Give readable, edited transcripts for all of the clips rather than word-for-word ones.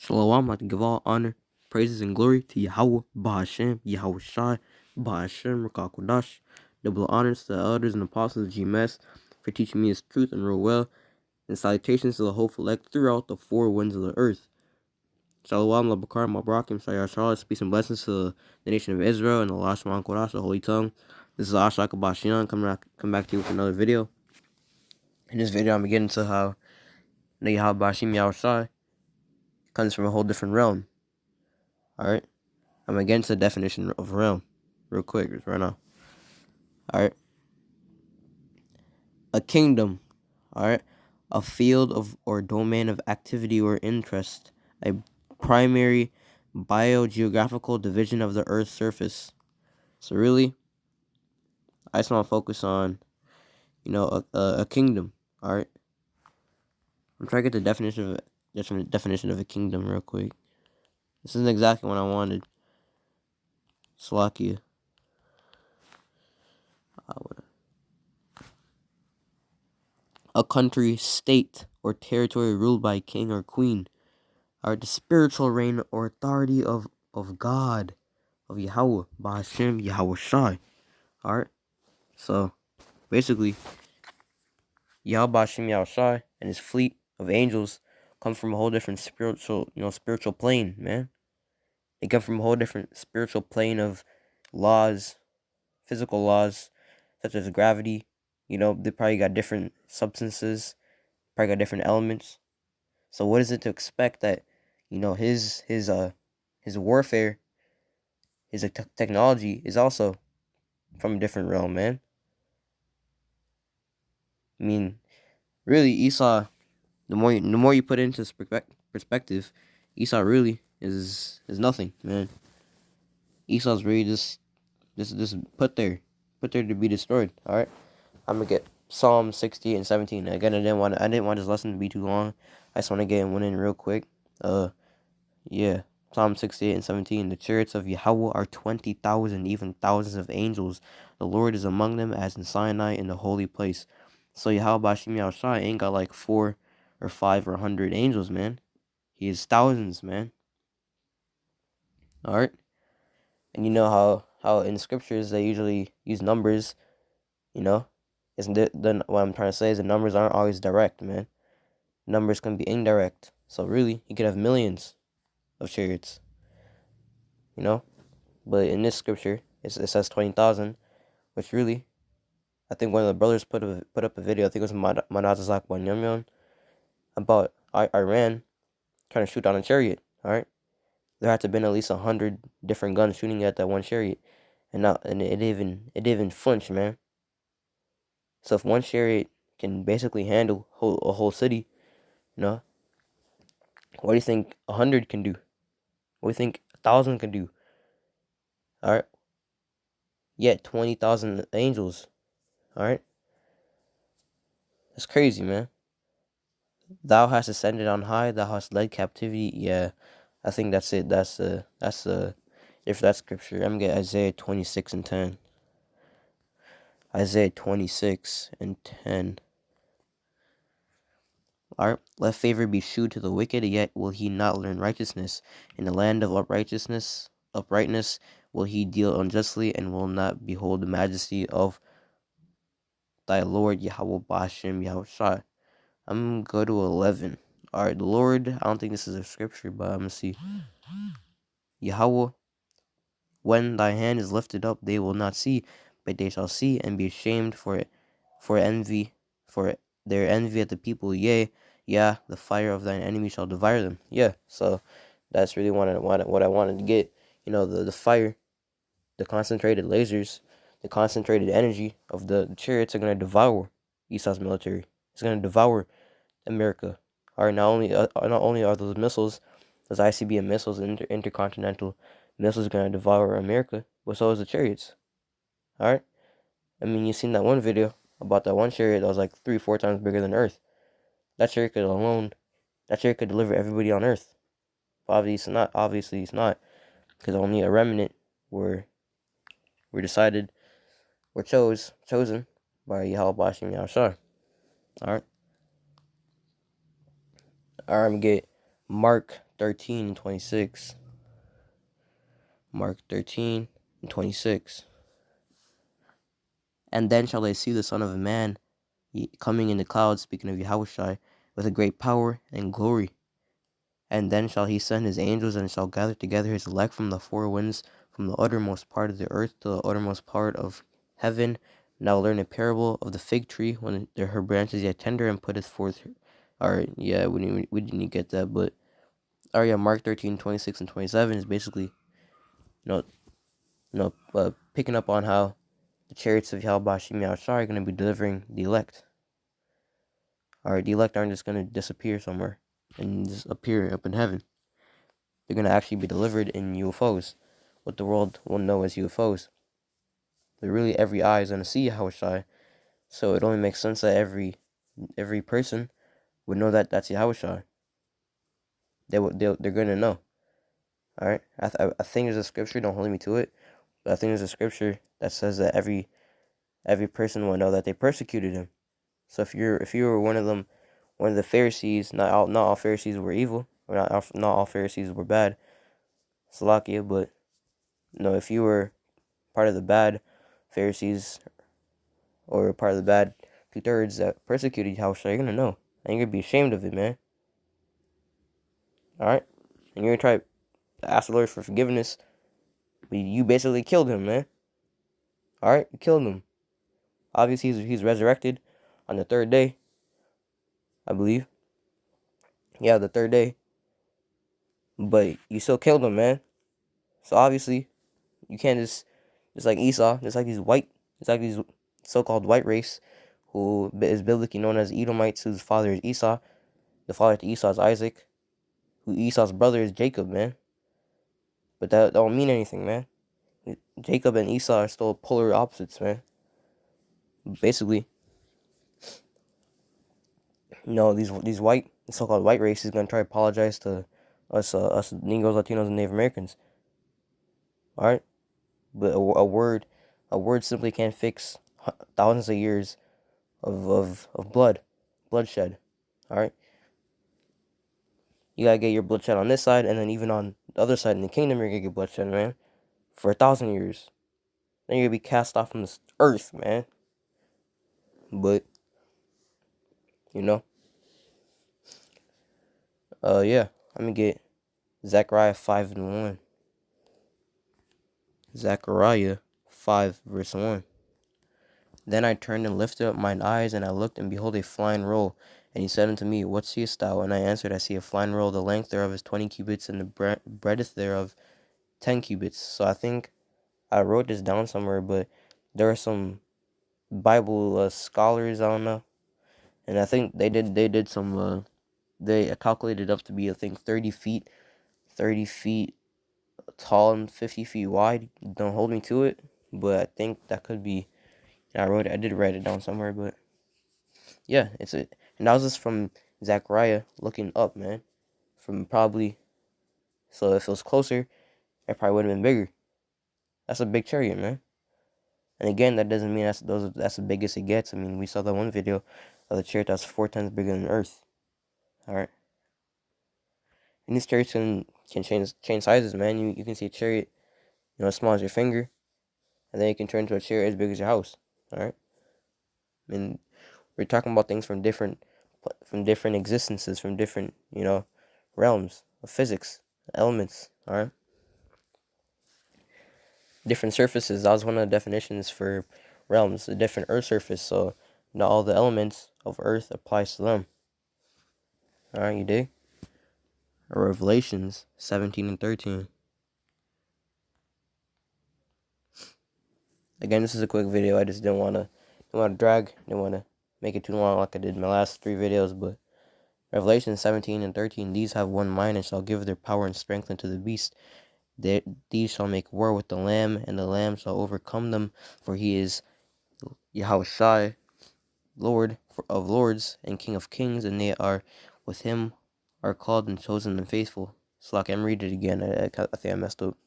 Shalom, I to give all honor, praises, and glory to Yahweh, Bahashem, Yahweh Shai, Bahashem, Rakakwadash. Double honors to the elders and apostles of GMS for teaching me his truth and real well, and salutations to the hopeful elect throughout the four winds of the earth. Shalom, Labakar, Mabrakim, Shayar Charles, peace and blessings to the nation of Israel and the Lashman Kodash, the Holy Tongue. This is Ashaka Bashian, come back to you with another video. In this video, I'm getting to how Yahweh Bashim Yahweh Shai comes from a whole different realm. Alright? I'm against the definition of realm. Real quick, just right now. Alright? A kingdom. Alright? A field of or domain of activity or interest. A primary biogeographical division of the Earth's surface. So really, I just want to focus on, a kingdom. Alright? I'm trying to get the definition of a kingdom real quick. This isn't exactly what I wanted. Slovakia. A country, state, or territory ruled by a king or queen, are the spiritual reign or authority of God, of Yahweh, Bahashem, Yahweh Shai. Alright? So, basically, Yahweh Bahashem, Yahweh Shai, and his fleet of angels come from a whole different spiritual plane, man. They come from a whole different spiritual plane of laws, physical laws, such as gravity. They probably got different substances, probably got different elements. So what is it to expect that, his warfare, his technology is also from a different realm, man? I mean, really, Esau, the more you put into perspective, Esau really is nothing, man. Esau's really just put there to be destroyed. All right, I'm gonna get Psalm 60 and 17. Again, I didn't want this lesson to be too long. I just want to get one in real quick. Yeah, Psalm 68 and 17. The chariots of Yahweh are 20,000, even thousands of angels. The Lord is among them, as in Sinai, in the holy place. So Yahweh Bashim Yahushai ain't got like 4 or 5 or 100 angels, man. He has thousands, man. All right, and you know how in scriptures they usually use numbers. Isn't it? Then what I'm trying to say is the numbers aren't always direct, man. Numbers can be indirect. So really, you could have millions of chariots. But in this scripture, it says 20,000, which really, I think one of the brothers put up a video. I think it was Manazazak Banyamyon about Iran trying to shoot down a chariot. All right, there had to have been at least 100 different guns shooting at that one chariot, and it even flinched, man. So if one chariot can basically handle a whole city, what do you think 100 can do? What do you think 1,000 can do? All right. Yet 20,000 angels. All right. That's crazy, man. Thou hast ascended on high. Thou hast led captivity. Yeah, I think that's it. If that's scripture, I'm gonna get Isaiah 26 and 10. Isaiah 26 and 10. Alright, let favor be shewed to the wicked, yet will he not learn righteousness. In the land of uprightness will he deal unjustly, and will not behold the majesty of thy Lord Yahweh Bashem Yahushai. I'm gonna go to 11. Alright, the Lord, I don't think this is a scripture, but I'm gonna see. Yahweh, when thy hand is lifted up, they will not see, but they shall see and be ashamed for their envy at the people. Yea, yeah, the fire of thine enemy shall devour them. Yeah, so that's really what I wanted to get. The fire, the concentrated lasers, the concentrated energy of the chariots are going to devour Esau's military. It's going to devour America. Not only are those missiles, those ICBM missiles, intercontinental missiles, going to devour America, but so is the chariots. All right. I mean, you seen that one video about that one chariot that was like 3-4 times bigger than Earth. That chariot could deliver everybody on Earth. But obviously it's not, because only a remnant were chosen by Yahweh Bashim Yahushua. Alright, I'm gonna get Mark 13 and 26. Mark 13 and 26. And then shall they see the Son of Man coming in the clouds, speaking of Yahushua, with a great power and glory. And then shall he send his angels, and shall gather together his elect from the four winds, from the uttermost part of the earth to the uttermost part of heaven. Now learn a parable of the fig tree when her branch is yet tender and putteth forth. Alright, yeah, we didn't get that, but Mark 13, 26 and 27 is basically, picking up on how the chariots of Yahweh Shemi Yahushua are going to be delivering the elect. Alright, the elect aren't just going to disappear somewhere and just appear up in heaven. They're going to actually be delivered in UFOs, what the world will know as UFOs. But really, every eye is going to see Yahushua, so it only makes sense that every person would know that that's Yahushua. They're going to know. Alright, I think there's a scripture, don't hold me to it, but I think there's a scripture that says that every person will know that they persecuted him. So if you were one of the Pharisees, not all Pharisees were evil, or not all Pharisees were bad, Salakia, but if you were part of the bad Pharisees, or part of the bad 2/3 that persecuted Yahushua, you're gonna know, and you're gonna be ashamed of it, man. Alright? And you're gonna try to ask the Lord for forgiveness, but you basically killed him, man. Alright? You killed him. Obviously, he's resurrected on the third day, I believe. Yeah, the third day. But you still killed him, man. So obviously, you can't just like Esau, just like these so-called white race, who is biblically known as Edomites, whose father is Esau. The father to Esau is Isaac, who Esau's brother is Jacob, man. But that don't mean anything, man. Jacob and Esau are still polar opposites, man. Basically, these white, so-called white race is gonna try to apologize to us Negroes, Latinos, and Native Americans. All right, but a word simply can't fix thousands of years of bloodshed. All right, you gotta get your bloodshed on this side, and then even on the other side in the kingdom, you're gonna get bloodshed, man, for 1,000 years. Then you're gonna be cast off from this earth, man. But yeah, I'm gonna get Zechariah 5:1. Zechariah 5 verse 1. Then I turned and lifted up mine eyes, and I looked, and behold, a flying roll. And he said unto me, What seest thou? And I answered, I see a flying roll. The length thereof is 20 cubits, and the breadth thereof 10 cubits. So I think I wrote this down somewhere, but there are some Bible scholars, I don't know, and I think they did some they calculated up to be, I think, 30 feet tall and 50 feet wide. Don't hold me to it, but I think that could be. I did write it down somewhere, but yeah, and that was just from Zechariah looking up, man, from probably. So if it was closer, it probably would have been bigger. That's a big chariot, man. And again, that doesn't mean that's the biggest it gets. I mean, we saw that one video of the chariot that's 4 times bigger than Earth. All right. And these chariots can change sizes, man. You can see a chariot, as small as your finger, and then you can turn into a chariot as big as your house. All right. I mean, we're talking about things from different existences, from different realms of physics, elements. All right. Different surfaces. That was one of the definitions for realms. A different Earth surface. So not all the elements of Earth applies to them. All right, you dig? Revelations 17 and 13. Again, this is a quick video. I just didn't want to drag. Didn't want to make it too long like I did in my last 3 videos. But Revelation 17 and 13. These have one mind, and shall give their power and strength unto the beast. These shall make war with the Lamb, and the Lamb shall overcome them. For he is Yahushua, Lord of lords, and King of kings, and they are with him, are called and chosen and faithful. So like, I'm read it again. I think I messed up.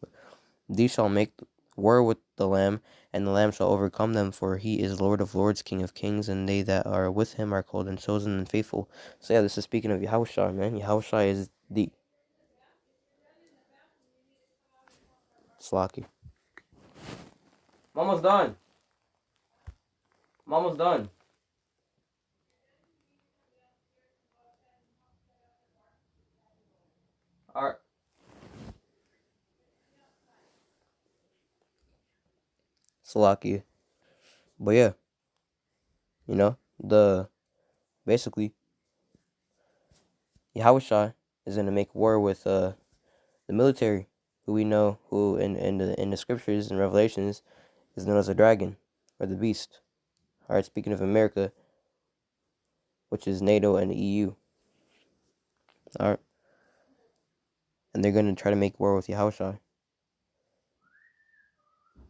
These shall make war with the Lamb, and the Lamb shall overcome them, for he is Lord of lords, King of kings, and they that are with him are called and chosen and faithful. So yeah, this is speaking of Yahushua, man. Yahushua is the Slocky. I'm almost done. I'm almost done. Alright. Slocky. But yeah. You know, basically Yahushua is gonna make war with the military, who we know who in the scriptures and revelations is known as a dragon or the beast. Alright, speaking of America, which is NATO and the EU. Alright. And they're gonna try to make war with Yahushua.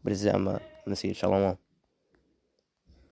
But I'm gonna see it. Shalom.